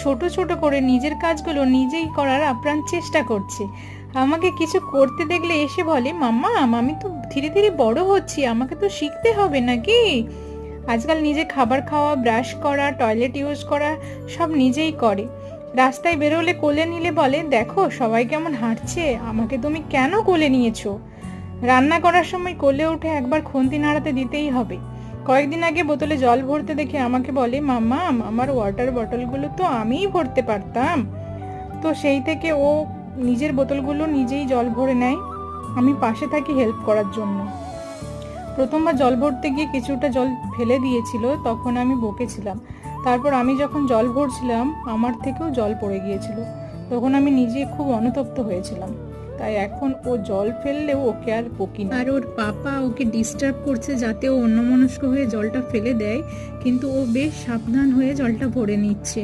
ছোট ছোট করে নিজের কাজগুলো নিজেই করার আপ্রাণ চেষ্টা করছে। আমাকে কিছু করতে দেখলে এসে বলে, মাম্মা আমি তো ধীরে ধীরে বড় হচ্ছি, আমাকে তো শিখতে হবে নাকি। আজকাল নিজে খাবার খাওয়া, ব্রাশ করা, টয়লেট ইউজ করা সব নিজেই করে। রাস্তায় বেরোলে কোলে নিলে বলে, দেখো সবাই কেমন হাঁটছে, আমাকে তুমি কেন কোলে নিয়েছো। রান্না করার সময় কোলে উঠে একবার খুন্তি নাড়াতে দিতেই হবে। কয়েকদিন আগে বোতলে জল ভরতে দেখে আমাকে বলে, মাম্মা আমার ওয়াটার বটলগুলো তো আমিই ভরতে পারতাম। তো সেই থেকে ও নিজের বোতলগুলো নিজেই জল ভরে নেয়। আমি পাশে থাকি হেল্প করার জন্য। প্রথমবার জল ভরতে গিয়ে কিছুটা জল ফেলে দিয়েছিল, তখন আমি বকেছিলাম। তারপর আমি যখন জল ভরছিলাম আমার থেকেও জল পড়ে গিয়েছিল, তখন আমি নিজে খুব অনুতপ্ত হয়েছিলাম। তাই এখন ও জল ফেললেও ওকে আর বকি না। আর ওর পাপা ওকে ডিস্টার্ব করছে যাতে ও অন্যমনস্ক হয়ে জলটা ফেলে দেয়, কিন্তু ও বেশ সাবধান হয়ে জলটা ভরে নিচ্ছে।